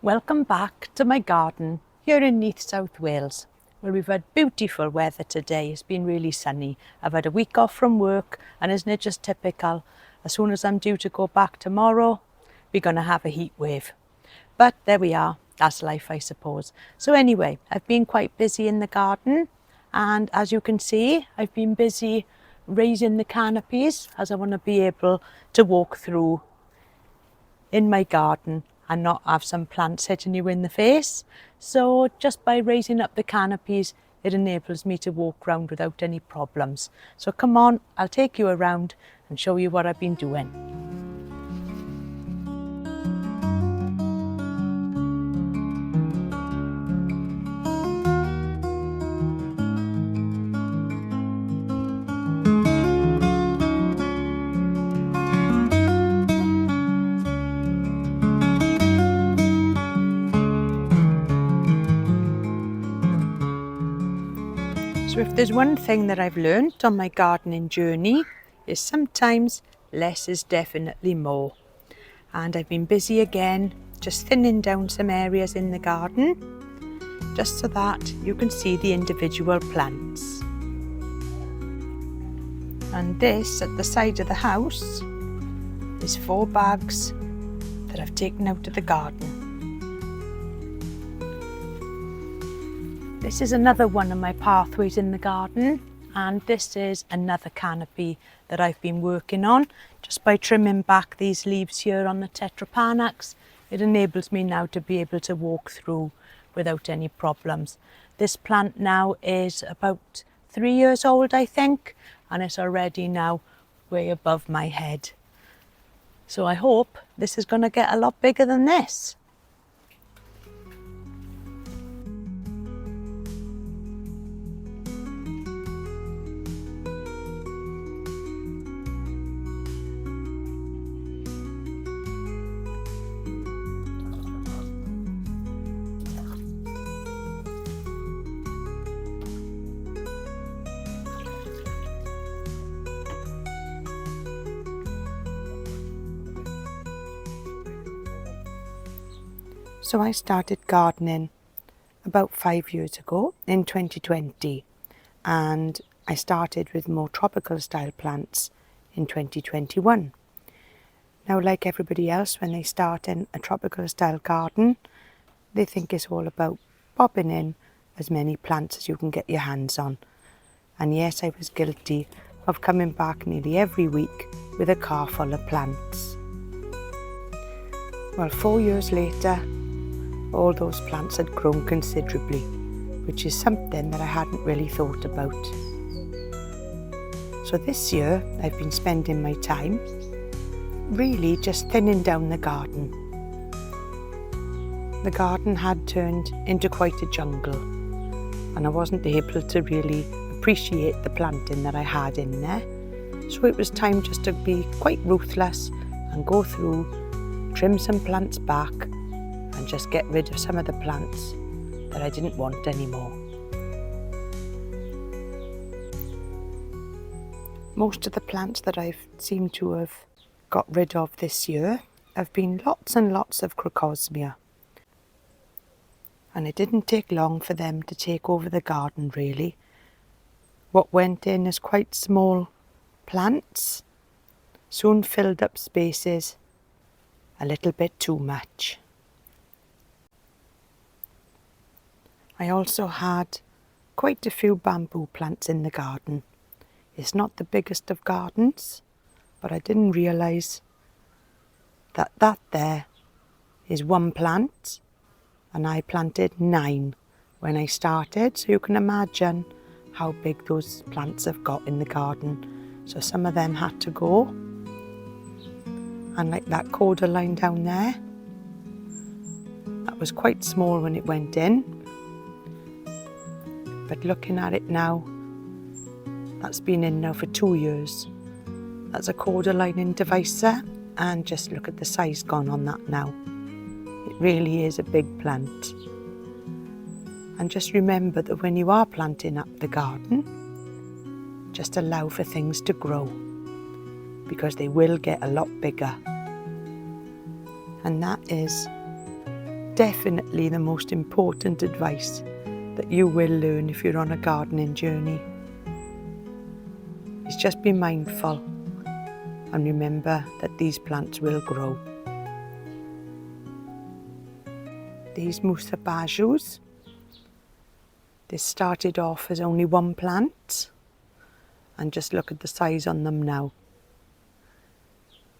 Welcome back to my garden here in Neath, South Wales, where we've had beautiful weather today. It's been really sunny. I've had a week off from work, and isn't it just typical? As soon as I'm due to go back tomorrow, we're going to have a heat wave. But there we are. That's life, I suppose. So anyway, I've been quite busy in the garden, and as you can see, I've been busy raising the canopies as I want to be able to walk through in my garden and not have some plants hitting you in the face. So just by raising up the canopies, it enables me to walk around without any problems. So come on, I'll take you around and show you what I've been doing. So if there's one thing that I've learnt on my gardening journey, is sometimes less is definitely more. And I've been busy again, just thinning down some areas in the garden, just so that you can see the individual plants. And this, at the side of the house, is 4 bags that I've taken out of the garden. This is another one of my pathways in the garden, and this is another canopy that I've been working on. Just by trimming back these leaves here on the tetrapanax, it enables me now to be able to walk through without any problems. This plant now is about 3 years old, I think, and it's already now way above my head. So I hope this is going to get a lot bigger than this. So I started gardening about 5 years ago in 2020, and I started with more tropical style plants in 2021. Now, like everybody else, when they start in a tropical style garden, they think it's all about popping in as many plants as you can get your hands on. And yes, I was guilty of coming back nearly every week with a car full of plants. Well, 4 years later, all those plants had grown considerably, which is something that I hadn't really thought about. So this year I've been spending my time really just thinning down the garden. The garden had turned into quite a jungle, and I wasn't able to really appreciate the planting that I had in there. So it was time just to be quite ruthless and go through, trim some plants back, and just get rid of some of the plants that I didn't want anymore. Most of the plants that I've seemed to have got rid of this year have been lots and lots of crocosmia. And it didn't take long for them to take over the garden, really. What went in as quite small plants soon filled up spaces a little bit too much. I also had quite a few bamboo plants in the garden. It's not the biggest of gardens, but I didn't realise that there is 1 plant, and I planted 9 when I started. So you can imagine how big those plants have got in the garden. So some of them had to go. And like that cordyline down there, that was quite small when it went in. But looking at it now, that's been in now for 2 years. That's a cordyline indivisor, and just look at the size gone on that now. It really is a big plant. And just remember that when you are planting up the garden, just allow for things to grow, because they will get a lot bigger. And that is definitely the most important advice that you will learn if you're on a gardening journey. Is just be mindful and remember that these plants will grow. These musabajus, they started off as only one plant, and just look at the size on them now.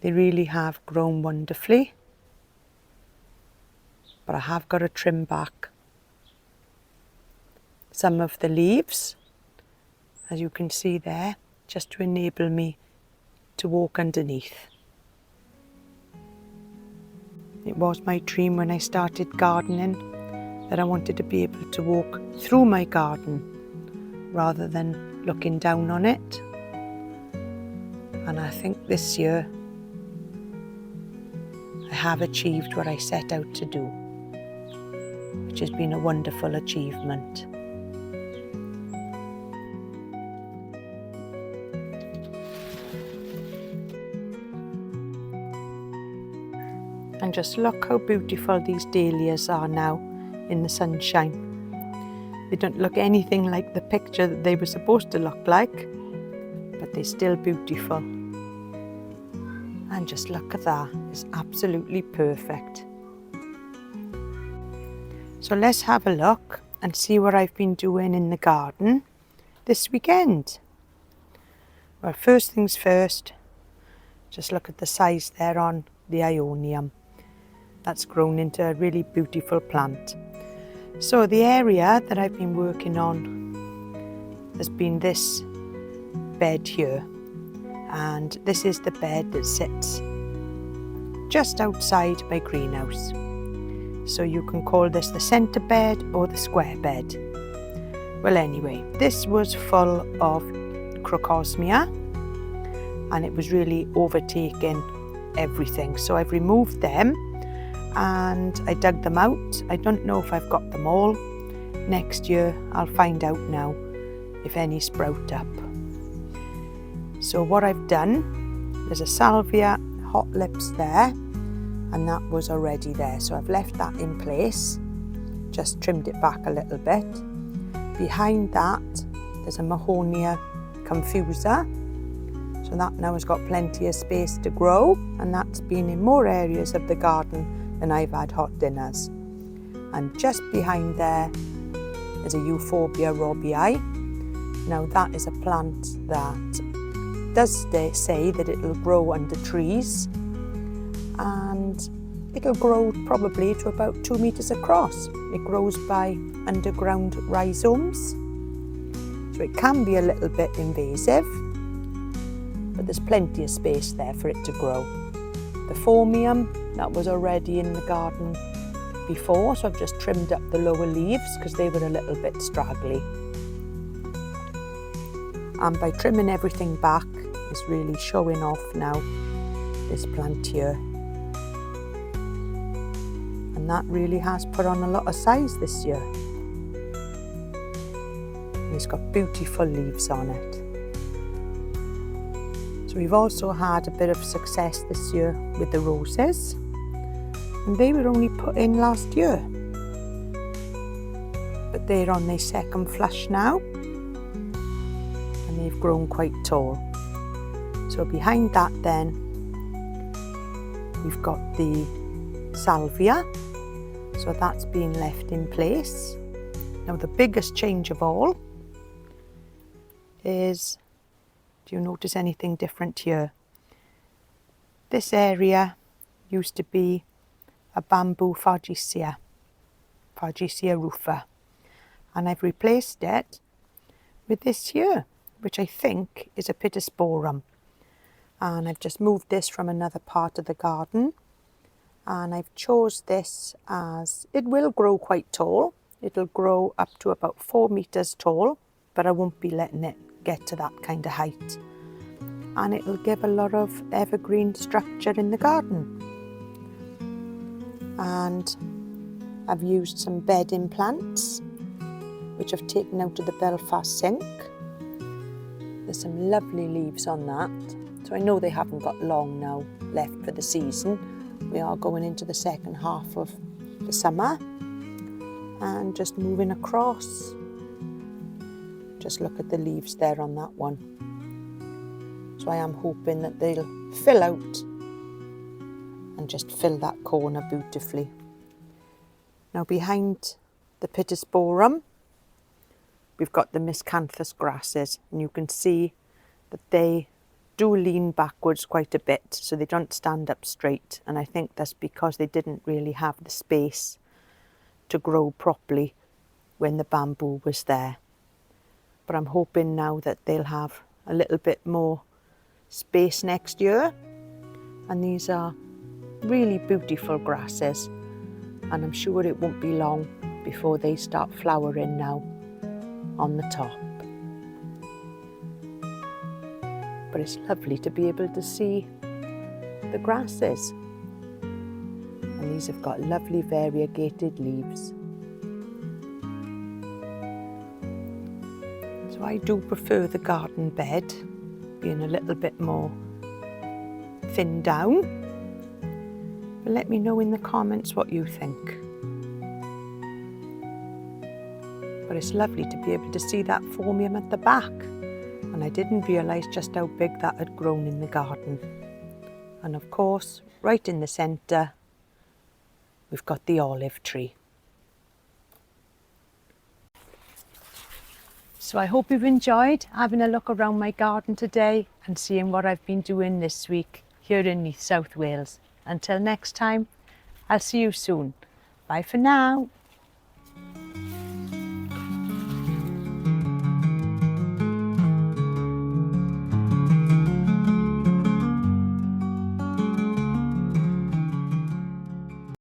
They really have grown wonderfully, but I have got to trim back some of the leaves, as you can see there, just to enable me to walk underneath. It was my dream when I started gardening that I wanted to be able to walk through my garden rather than looking down on it. And I think this year I have achieved what I set out to do, which has been a wonderful achievement. And just look how beautiful these dahlias are now in the sunshine. They don't look anything like the picture that they were supposed to look like, but they're still beautiful. And just look at that, it's absolutely perfect. So let's have a look and see what I've been doing in the garden this weekend. Well, first things first, just look at the size there on the Ionium. That's grown into a really beautiful plant. So the area that I've been working on has been this bed here, and this is the bed that sits just outside my greenhouse. So you can call this the centre bed or the square bed. Well, anyway, this was full of crocosmia and it was really overtaking everything. So I've removed them and I dug them out. I don't know if I've got them all. Next year I'll find out now if any sprout up. So what I've done, there's a salvia hot lips there, and that was already there. So I've left that in place, just trimmed it back a little bit. Behind that, there's a Mahonia confusa. So that now has got plenty of space to grow, and that's been in more areas of the garden than I've had hot dinners. And just behind there is a Euphorbia robii. Now that is a plant that does say that it'll grow under trees, and it'll grow probably to about 2 meters across. It grows by underground rhizomes, so it can be a little bit invasive, but there's plenty of space there for it to grow. The phormium, that was already in the garden before, so I've just trimmed up the lower leaves because they were a little bit straggly. And by trimming everything back, it's really showing off now this plant here. And that really has put on a lot of size this year. And it's got beautiful leaves on it. So we've also had a bit of success this year with the roses, and they were only put in last year, but they're on their second flush now and they've grown quite tall. So behind that then we've got the salvia, so that's been left in place. Now the biggest change of all is, do you notice anything different here? This area used to be a bamboo Fargesia rufa, and I've replaced it with this here, which I think is a pittosporum. And I've just moved this from another part of the garden, and I've chose this as, it will grow quite tall. It'll grow up to about 4 meters tall, but I won't be letting it get to that kind of height. And it'll give a lot of evergreen structure in the garden. And I've used some bedding plants, which I've taken out of the Belfast sink. There's some lovely leaves on that. So I know they haven't got long now left for the season. We are going into the second half of the summer. And just moving across, just look at the leaves there on that one. So I am hoping that they'll fill out and just fill that corner beautifully. Now behind the pittosporum, we've got the miscanthus grasses, and you can see that they do lean backwards quite a bit, so they don't stand up straight, and I think that's because they didn't really have the space to grow properly when the bamboo was there. But I'm hoping now that they'll have a little bit more space next year, and these are really beautiful grasses, and I'm sure it won't be long before they start flowering now on the top. But it's lovely to be able to see the grasses. And these have got lovely variegated leaves. So I do prefer the garden bed being a little bit more thinned down. But let me know in the comments what you think. But it's lovely to be able to see that phormium at the back. And I didn't realise just how big that had grown in the garden. And of course, right in the centre, we've got the olive tree. So I hope you've enjoyed having a look around my garden today and seeing what I've been doing this week here in Neath, South Wales. Until next time, I'll see you soon. Bye for now.